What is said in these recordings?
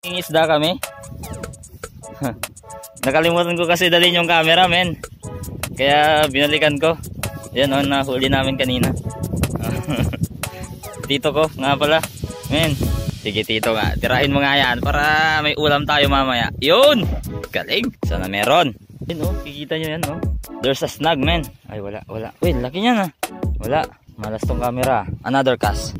Isda kami. Nakalimutan ko kasi dalhin yung camera, men. Kaya binalikan ko. Yan o, nahuli namin kanina. Tito ko nga pala, men. Sige tito nga, tirahin mo nga yan para may ulam tayo mamaya. Yun! Galing! Sana meron. Yun o, kikita nyo yan o. There's a snag, men. Ay wala. Uy, laki niyan ah. Wala, malas tong camera. Another cast.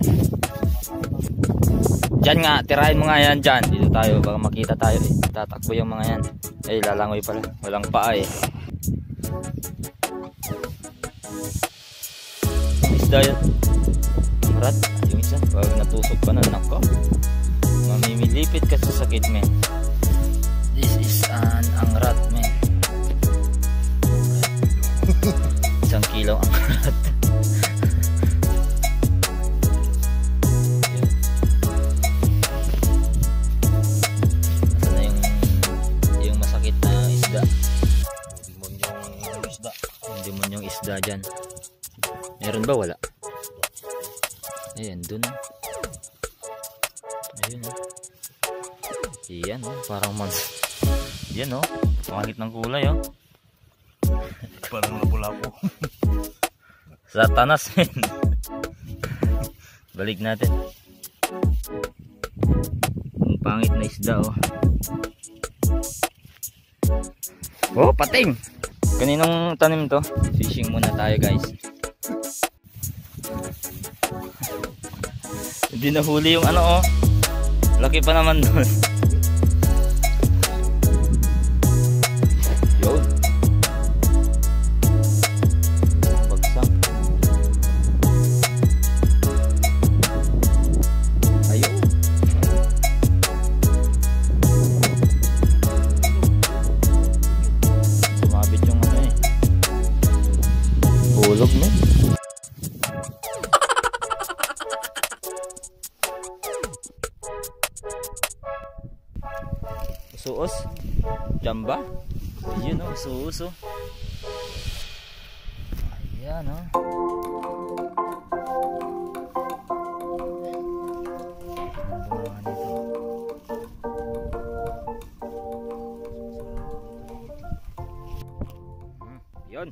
Diyan nga, tirahin mo nga yan dyan. Dito tayo, baka makita tayo eh. Tatakbo yung mga yan. Ay, lalangoy pala. Walang paa eh. Isda yan. Ang rat. Yung isa, baka natusok pa na. Nako. Mamimilipit ka sa sakit, men. This is an angrat, men. 1 kilo ang rat. Demonyong isda dyan. Meron ba? Wala. Ayan, dun. Ayun o. Ayan o, parang yan o, pangit ng kulay o. Parang lapu-lapu. Satanas. Balik natin. Ang pangit na isda o. Oh, pating! Kaninong tanim to? Fishing muna tayo, guys. Hindi nahuli yung ano oh. Laki pa naman doon. Yun. Bagsak. Ayun. Sumabit yung ano eh. Bulog mo. Suos, jamba. Ayun o, suos o. Ayan o. Yun.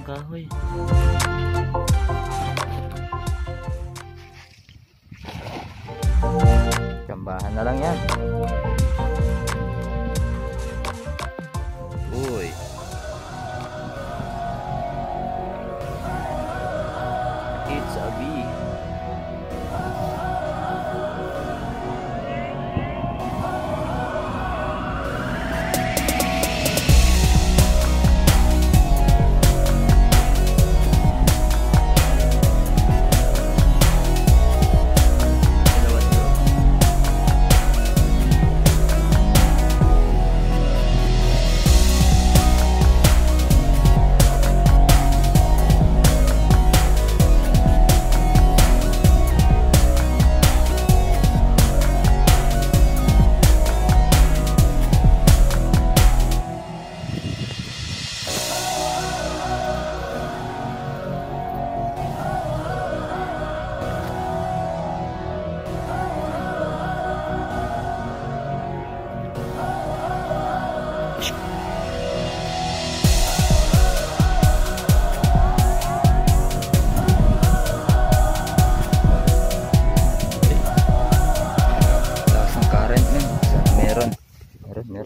Kahoy. Gambahan na lang yan. Uy. It's a bee.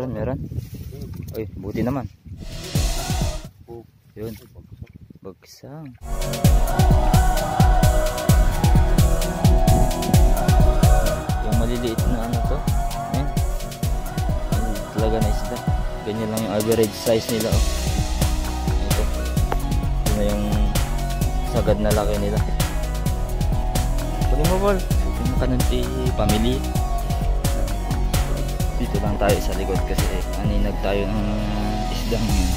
Meron. Uy, buti naman. Yun. Bagsang. Yung maliliit na ano to. Ayan. Talaga na isda. Ganyan lang yung average size nila. Oh. Ito. Ito na yung sagad na laki nila. Pwede mo, Paul. Ito yung kanunti family. Dito lang tayo sa likod kasi aninag tayo ng isdang yun.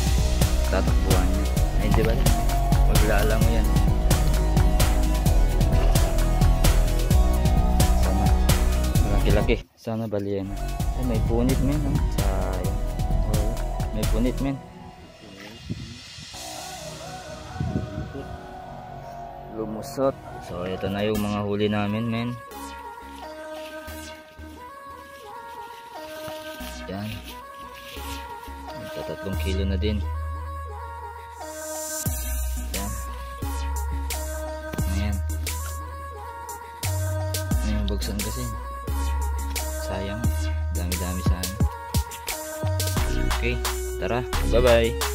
Tatakbuhan niya. Ay, di ba? Maglala mo yan. Sana malaki-laki. Sana balyena. Ay, may punit men. Oh. Sayang. Oh, may punit men. Lumusot. So ito na yung mga huli namin men. Yan. 3 kilo na din. Yan. Ayan. Ayan, bugsan kasi. Sayang. Dami-dami sana. Okay. Tara. Bye-bye.